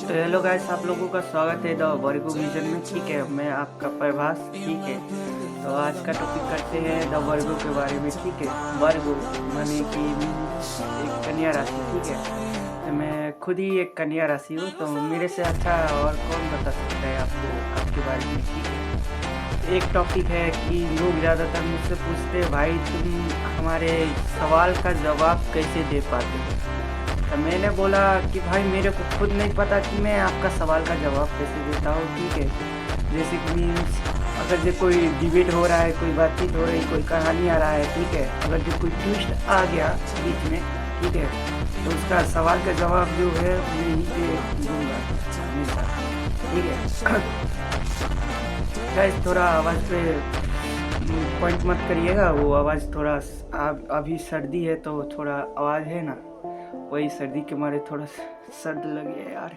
तो hello guys, आप लोगों का स्वागत है द वर्गो विजन में। ठीक है, मैं आपका प्रभास। ठीक है, तो आज का टॉपिक करते हैं द वर्गो के बारे में। ठीक है, वर्गो माने कि एक कन्या राशि। ठीक है, तो मैं खुद ही एक कन्या राशि हूँ, तो मेरे से अच्छा और कौन बता सकता है आपको आपके बारे में। ठीक है, एक टॉपिक है कि लोग ज़्यादातर मुझसे पूछते हैं, भाई तुम हमारे सवाल का जवाब कैसे दे पाते हो। तो मैंने बोला कि भाई मेरे को खुद नहीं पता कि मैं आपका सवाल का जवाब कैसे देता हूँ। ठीक है, जैसे कि मीन्स अगर जो कोई डिबेट हो रहा है, कोई बातचीत हो रही, कोई कहानी आ रहा है, ठीक है, अगर जो कोई ट्विस्ट आ गया बीच में, ठीक है, तो उसका सवाल का जवाब जो है मैं यहीं पे दूंगा हमेशा। ठीक है गाइस, थोड़ा आवाज़ पे पॉइंट मत करिएगा, वो आवाज़ थोड़ा अभी सर्दी है तो थोड़ा आवाज़ है ना, वही सर्दी के मारे थोड़ा सर्द लगी है यार,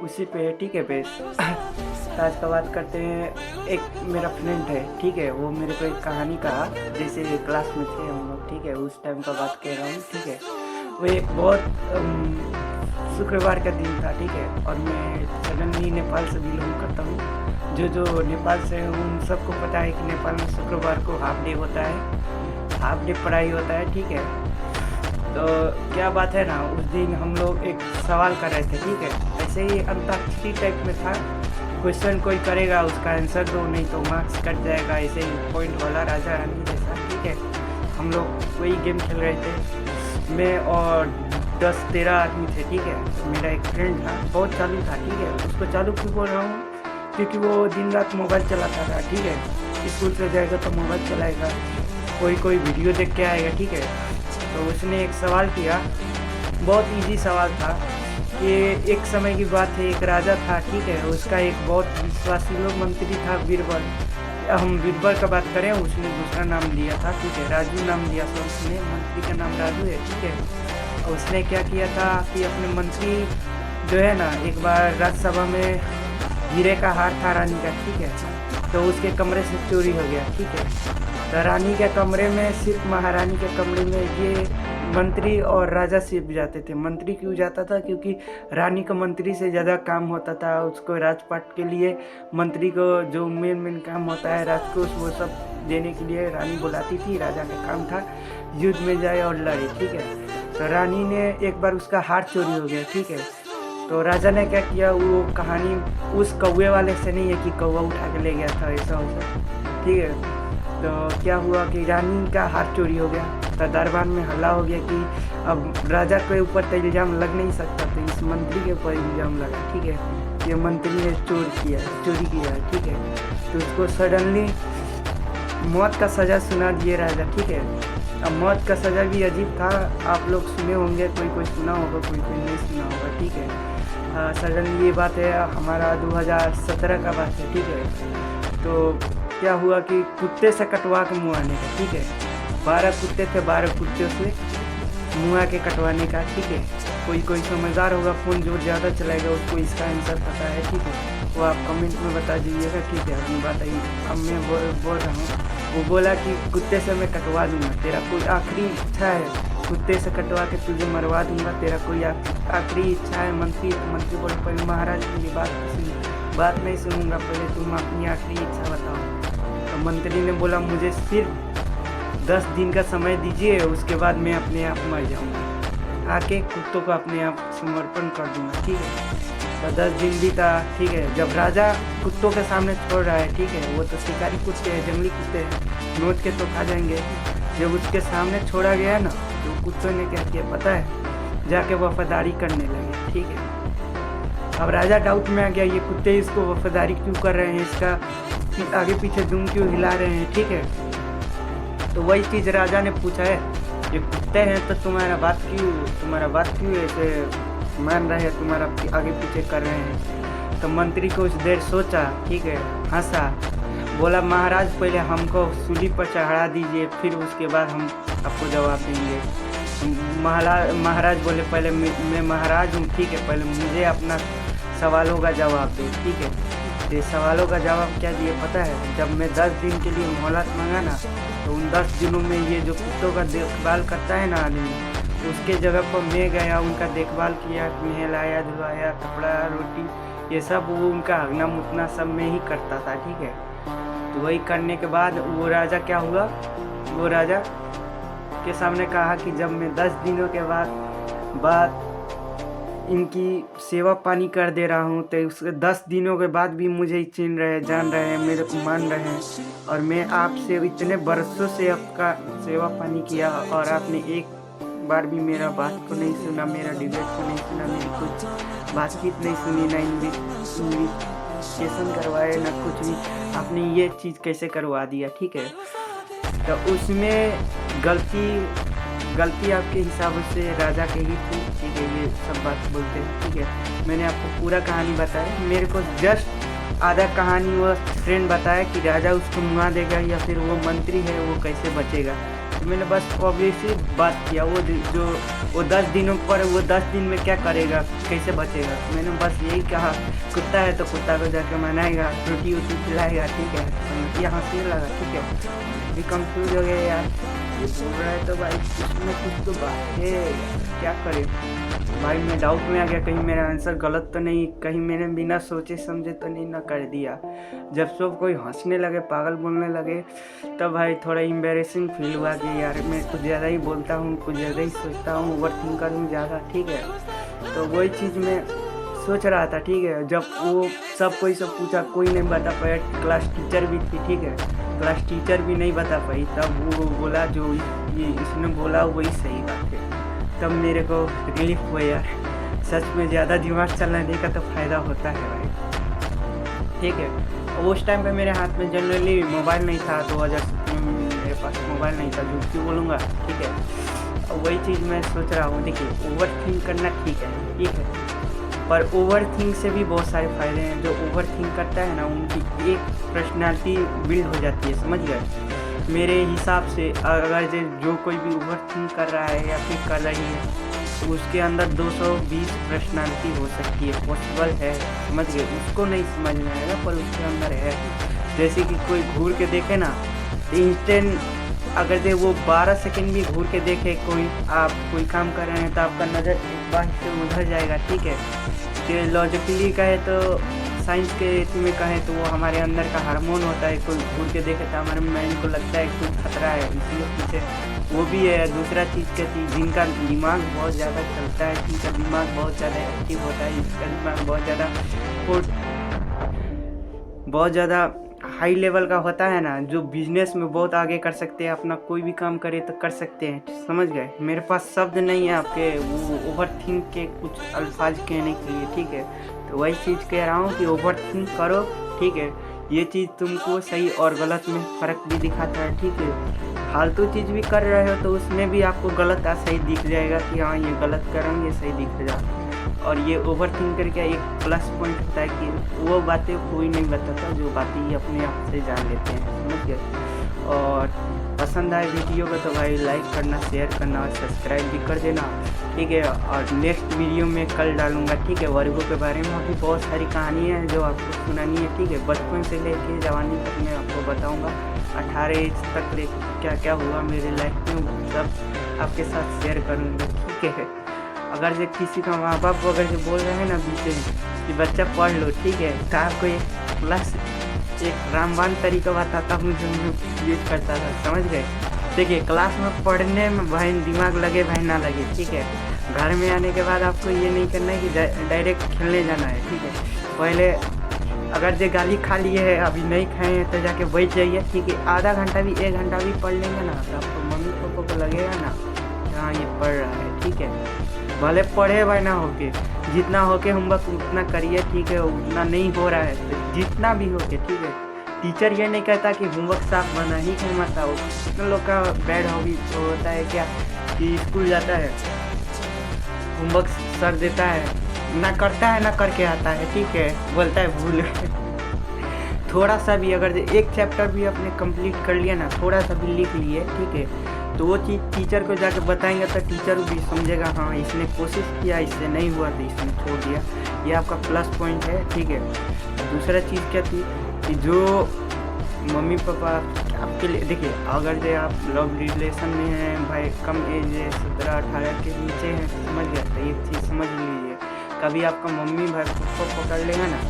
उसी पे है। ठीक है बेस तो आज का बात करते हैं। एक मेरा फ्रेंड है, ठीक है, वो मेरे को एक कहानी कहा, जैसे क्लास में थे हम लोग, ठीक है, उस टाइम का बात कह रहा हूँ। ठीक है, वो एक बहुत शुक्रवार का दिन था। ठीक है, और मैं सडनली नेपाल से बिलोंग करता हूँ। जो नेपाल से उन सबको पता है कि नेपाल में शुक्रवार को हाफ डे होता है, हाफ डे पढ़ाई होता है। ठीक है, तो क्या बात है ना, उस दिन हम लोग एक सवाल कर रहे थे। ठीक है, ऐसे ही अंताक्षरी टाइप में था, क्वेश्चन कोई करेगा उसका आंसर दो, नहीं तो मार्क्स कट जाएगा, ऐसे ही पॉइंट वाला राजा रानी जैसा। ठीक है, हम लोग वही गेम खेल रहे थे, मैं और 10-13 आदमी थे। ठीक है, मेरा एक फ्रेंड था, बहुत चालू था। ठीक है, उसको चालू क्यों बोल रहा हूँ, क्योंकि वो दिन रात मोबाइल चलाता था। ठीक है, स्कूल से जाएगा तो मोबाइल चलाएगा, कोई वीडियो देख के आएगा। ठीक है, तो उसने एक सवाल किया, बहुत इजी सवाल था कि एक समय की बात है, एक राजा था। ठीक है, उसका एक बहुत विश्वासी लोग मंत्री था, बीरबल। हम बीरबल का बात करें, उसने दूसरा नाम लिया था। ठीक है, राजू नाम लिया था उसने, मंत्री का नाम राजू है। ठीक है, और उसने क्या किया था कि अपने मंत्री जो है ना, एक बार राज्यसभा में हीरे का हार था रानी का। ठीक है, तो उसके कमरे से चोरी हो गया। ठीक है, तो रानी के कमरे में, सिर्फ महारानी के कमरे में ये मंत्री और राजा सिर्फ जाते थे। मंत्री क्यों जाता था, क्योंकि रानी को मंत्री से ज़्यादा काम होता था, उसको राजपाट के लिए मंत्री को जो मेन काम होता है राजकोष, वो सब देने के लिए रानी बुलाती थी। राजा का काम था युद्ध में जाए और लड़े। ठीक है, तो रानी ने एक बार उसका हार चोरी हो गया। ठीक है, तो राजा ने क्या किया, वो कहानी उस कौवे वाले से नहीं है कि कौवा उठा के ले गया था, ऐसा होता। ठीक है, तो क्या हुआ कि रानी का हार चोरी हो गया, तो दरबार में हल्ला हो गया कि अब राजा के ऊपर तो इल्ज़ाम लग नहीं सकता, तो इस मंत्री के ऊपर इल्ज़ाम लगा। ठीक है, ये मंत्री ने चोरी किया। ठीक है, तो उसको सडनली मौत का सज़ा सुना दिए राजा। ठीक है, अब मौत का सज़ा भी अजीब था, आप लोग सुने होंगे, कोई सुना होगा, कोई नहीं सुना होगा। ठीक है, सडनली ये बात है, हमारा 2017 का बात है। ठीक है, तो क्या हुआ कि कुत्ते से कटवा के मुँहाने का। ठीक है, 12 कुत्ते थे, 12 कुत्ते से मुँहा के कटवाने का। ठीक है, कोई समझदार होगा, फ़ोन जो ज़्यादा चलाएगा उसको इसका आंसर पता है। ठीक है, वो आप कमेंट में बता दीजिएगा। ठीक है, अपनी बात आई, अब मैं बोल रहा हूँ। वो बोला कि कुत्ते से मैं कटवा दूँगा, तेरा कोई आखिरी इच्छा है, कुत्ते से कटवा के तुझे मरवा दूँगा, तेरा कोई आखिरी इच्छा है। मंत्री बोले, पहले महाराज मेरी बात नहीं सुनूंगा, पहले तुम अपनी आखिरी इच्छा बताओ। तो मंत्री ने बोला, मुझे सिर्फ 10 दिन का समय दीजिए, उसके बाद मैं अपने आप मर जाऊंगा, आके कुत्तों को अपने आप समर्पण कर दूंगा। ठीक है, तो 10 दिन भी था। ठीक है, जब राजा कुत्तों के सामने छोड़ रहा है, ठीक है, वो तो शिकारी कुत्ते हैं, जंगली कुत्ते हैं, नोच के तो खा जाएंगे। जब उसके सामने छोड़ा गया ना, तो कुत्तों ने क्या किया पता है, जाके वफादारी करने लगे। ठीक है, अब राजा डाउट में आ गया, ये कुत्ते इसको वफादारी क्यों कर रहे हैं, इसका आगे पीछे दुम क्यों हिला रहे हैं। ठीक है, तो वही चीज़ राजा ने पूछा है, ये कुत्ते हैं तो तुम्हारा बात क्यों ऐसे मान रहे हैं, तुम्हारा आगे पीछे कर रहे हैं। तो मंत्री को कुछ देर सोचा, ठीक है, हंसा, बोला, महाराज पहले हमको सूली पर चढ़ा दीजिए, फिर उसके बाद हम आपको जवाब देंगे। महाराज बोले, पहले मैं महाराज हूँ। ठीक है, पहले मुझे अपना सवालों का जवाब दे। ठीक है, ये सवालों का जवाब क्या दिए पता है, जब मैं 10 दिन के लिए मोहलत मांगा ना, तो उन 10 दिनों में ये जो कुत्तों का देखभाल करता है ना आदमी, उसके जगह पर मैं गया, उनका देखभाल किया, नहलाया धुलाया, कपड़ा रोटी ये सब वो उनका हगना मुतना सब मैं ही करता था, ठीक है। तो वही करने के बाद वो राजा क्या हुआ, वो राजा के सामने कहा कि जब मैं 10 दिनों के बाद इनकी सेवा पानी कर दे रहा हूँ, तो उसके 10 दिनों के बाद भी मुझे चिन रहे, जान रहे हैं, मेरे को मान रहे हैं, और मैं आपसे इतने बरसों से आपका सेवा पानी किया और आपने एक बार भी मेरा बात को नहीं सुना, मेरा डिबेट को नहीं सुना, मेरी कुछ बातचीत नहीं सुनी, ना इन्विटेशन करवाए, ना कुछ भी। आपने ये चीज़ कैसे करवा दिया, ठीक है। तो उसमें गलती आपके हिसाब से राजा के ही थी, ठीक है। ये सब बात बोलते हैं, ठीक है। मैंने आपको पूरा कहानी बताया, मेरे को जस्ट आधा कहानी वो फ्रेंड बताया कि राजा उसको मुआ देगा या फिर वो मंत्री है वो कैसे बचेगा। तो मैंने बस ऑब्वियसली बात किया, वो 10 दिनों पर वो 10 दिन में क्या करेगा, कैसे बचेगा। मैंने बस यही कहा, कुत्ता है तो कुत्ता को जाकर मनाएगा, रोटी वोटी खिलाएगा, ठीक है। तो यहाँ हंसी लगा, ठीक है। भी कंफ्यूज हो गया यार, ये बोल रहा है तो भाई कुछ तो बात है, क्या करें भाई। मैं डाउट में आ गया, कहीं मेरा आंसर गलत तो नहीं, कहीं मैंने बिना सोचे समझे तो नहीं ना कर दिया। जब सब कोई हंसने लगे, पागल बोलने लगे, तब भाई थोड़ा एम्बैरेसिंग फील हुआ कि यार मैं कुछ ज़्यादा ही बोलता हूँ, कुछ ज़्यादा ही सोचता हूँ, ओवर थिंकर हूँ ज़्यादा, ठीक है। तो वही चीज़ मैं सोच रहा था, ठीक है। जब वो सब कोई सब पूछा, कोई नहीं बता पाया, क्लास टीचर भी थी, ठीक है, क्लास टीचर भी नहीं बता पाई, तब वो बोला जो ये इसने बोला वही सही बात है। तब मेरे को रिलीफ हुआ यार, सच में ज़्यादा दिमाग चलाने का तो फ़ायदा होता है भाई, ठीक है। उस टाइम पे मेरे हाथ में जनरली मोबाइल नहीं था, 2017 में मेरे पास मोबाइल नहीं था, झूठ क्यों बोलूँगा, ठीक है। वही चीज़ मैं सोच रहा हूँ, देखिए ओवर थिंक करना ठीक है, पर ओवर थिंक से भी बहुत सारे फ़ायदे हैं। जो ओवर थिंक करता है ना, उनकी एक पर्सनालिटी बिल्ड हो जाती है, समझ गए। मेरे हिसाब से अगर जो कोई भी ओवर थिंक कर रहा है या फिर कर रही है, उसके अंदर 220 पर्सनालिटी हो सकती है, पॉसिबल है, समझ गए। उसको नहीं समझ में आएगा पर उसके अंदर है। जैसे कि कोई घूर के देखे ना, इंस्टेंट अगर जे वो 12 सेकंड भी घूर के देखे, आप कोई काम कर रहे हैं तो आपका नज़र एक बार से उधर जाएगा, ठीक है। कि लॉजिकली कहे तो, साइंस के में कहे तो वो हमारे अंदर का हार्मोन होता है, कोई घूर के देखे तो हमारे माइंड को लगता है कोई खतरा है, इसलिए पीछे वो भी है। दूसरा चीज़ क्या थी, जिनका दिमाग बहुत ज़्यादा चलता है, जिनका दिमाग बहुत ज़्यादा एक्टिव होता है, जिसका दिमाग बहुत ज़्यादा हाई लेवल का होता है ना, जो बिजनेस में बहुत आगे कर सकते हैं, अपना कोई भी काम करे तो कर सकते हैं, समझ गए। मेरे पास शब्द नहीं है आपके वो ओवर थिंक के कुछ अल्फाज कहने के लिए, ठीक है। तो वही चीज़ कह रहा हूँ कि ओवर थिंक करो, ठीक है। ये चीज़ तुमको सही और गलत में फ़र्क भी दिखाता है, ठीक है। फालतू चीज़ भी कर रहे हो तो उसमें भी आपको गलत सही दिख जाएगा कि हाँ ये गलत कर रहा हूँ, ये सही दिख जाएगा। और ये ओवर थिंकर का एक प्लस पॉइंट होता है कि वो बातें कोई नहीं बताता, जो बातें ये अपने आप से जान लेते हैं, समझ गए। और पसंद आए वीडियो को तो भाई लाइक करना, शेयर करना और सब्सक्राइब भी कर देना, ठीक है। और नेक्स्ट वीडियो में कल डालूंगा, ठीक है, वर्गों के बारे में। अभी बहुत सारी कहानी है जो आपको सुनानी है, ठीक है। बचपन से लेके जवानी तक मैं आपको बताऊँगा, 18 एज तक ले क्या क्या हुआ मेरे लाइफ में, सब आपके साथ शेयर करूँगा, ठीक है। अगर जो किसी का माँ बाप अगर जो बोल रहे हैं ना बीच में कि बच्चा पढ़ लो, ठीक है, तो आपको एक रामबाण तरीका बताता हूँ जो मैं यूज करता था, समझ गए। देखिए क्लास में पढ़ने में भाई दिमाग लगे भाई ना लगे, ठीक है। घर में आने के बाद आपको ये नहीं करना है कि डायरेक्ट खेलने जाना है, ठीक है। पहले अगर जो गाली खा लिए है, अभी नहीं खाए हैं, तो जाके बैठ जाइए, ठीक है। आधा घंटा भी 1 घंटा भी पढ़ लेंगे ना तो आपको मम्मी पापा को लगेगा ना हाँ ये पढ़ रहा है, ठीक है। भले पढ़े भाई ना होके, जितना होके होमवर्क उतना करिए, ठीक है। उतना नहीं हो रहा है तो जितना भी होके, ठीक है। टीचर ये नहीं कहता कि होमवर्क साफ बना ही क्यों मत आओ। कितने लोग का बैड हॉबी तो होता है क्या कि स्कूल जाता है, होमवर्क सर देता है, ना करता है ना करके आता है, ठीक है, बोलता है भूल थोड़ा सा भी अगर एक चैप्टर भी आपने कंप्लीट कर लिया ना, थोड़ा सा भी लिख लिए, ठीक है, तो वो चीज़ टीचर को जाकर बताएंगे तो टीचर भी समझेगा हाँ इसने कोशिश किया, इससे नहीं हुआ तो इसने छोड़ दिया। ये आपका प्लस पॉइंट है, ठीक है। दूसरा चीज़ क्या थी कि जो मम्मी पापा उसके लिए देखिए, अगर जो आप लव रिलेशन में हैं, भाई कम एज है, 17-18 के नीचे हैं, समझ गया, तो एक चीज़ समझ लीजिए, कभी आपका मम्मी भाई को पकड़ लेगा ना,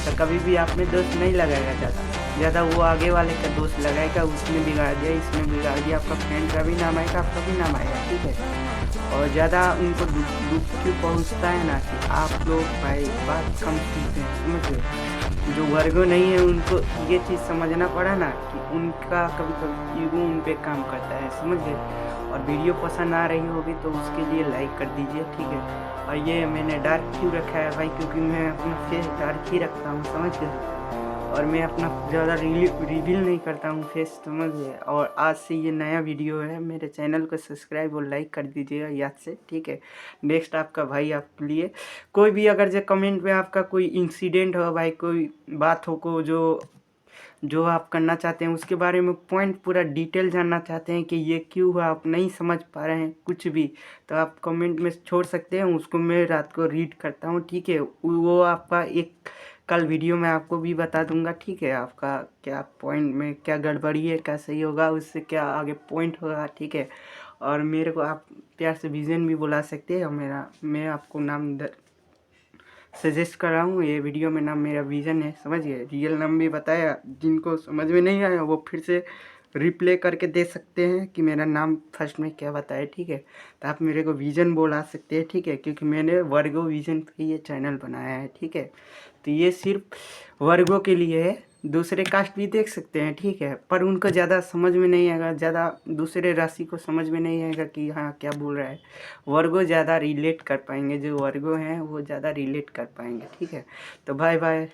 तो कभी भी आप में दोस्त नहीं लगाएगा ज़्यादा वो आगे वाले का दोस्त लगाएगा, उसने बिगाड़ दिया, इसने बिगाड़ दिया, आपका फ्रेंड का भी नाम आएगा, आपका भी नाम आएगा, ठीक है। और ज़्यादा उनको दुख क्यों पहुँचता है ना कि आप लोग भाई बात कम सुनते हैं, समझ गए। जो वर्गो नहीं है उनको ये चीज़ समझना पड़ा ना कि उनका कभी कभी ईगो उन पे काम करता है, समझ गए। और वीडियो पसंद आ रही होगी तो उसके लिए लाइक कर दीजिए, ठीक है। और ये मैंने डार्क क्यों रखा है भाई, क्योंकि मैं अपना फेस डार्क ही रखता हूँ, समझ गए। और मैं अपना ज़्यादा रिवील नहीं करता हूँ फेस, समझ गए। और आज से ये नया वीडियो है, मेरे चैनल को सब्सक्राइब और लाइक कर दीजिएगा याद से, ठीक है। नेक्स्ट आपका भाई आपके लिए कोई भी अगर जो कमेंट में आपका कोई इंसिडेंट हो भाई, कोई बात हो को जो आप करना चाहते हैं उसके बारे में पॉइंट पूरा डिटेल जानना चाहते हैं कि ये क्यों हुआ, आप नहीं समझ पा रहे हैं कुछ भी, तो आप कमेंट में छोड़ सकते हैं, उसको मैं रात को रीड करता हूँ, ठीक है। वो आपका एक कल वीडियो में आपको भी बता दूंगा, ठीक है। आपका क्या पॉइंट में क्या गड़बड़ी है, क्या सही होगा, उससे क्या आगे पॉइंट होगा, ठीक है। और मेरे को आप प्यार से विजन भी बुला सकते हैं, मैं आपको नाम सजेस्ट कर रहा हूँ, ये वीडियो में नाम मेरा विजन है, समझिए। रियल नाम भी बताया, जिनको समझ में नहीं आया वो फिर से रिप्ले करके दे सकते हैं कि मेरा नाम फर्स्ट में क्या बताया, ठीक है। तो आप मेरे को विजन बोला सकते हैं, ठीक है, क्योंकि मैंने वर्गो विजन पे ये चैनल बनाया है, ठीक है। तो ये सिर्फ वर्गो के लिए है, दूसरे कास्ट भी देख सकते हैं, ठीक है, पर उनको ज़्यादा समझ में नहीं आएगा, ज़्यादा दूसरे राशि को समझ में नहीं आएगा कि हाँ क्या बोल रहा है। वर्गो ज़्यादा रिलेट कर पाएंगे, जो वर्गो हैं वो ज़्यादा रिलेट कर पाएंगे, ठीक है। तो बाय बाय।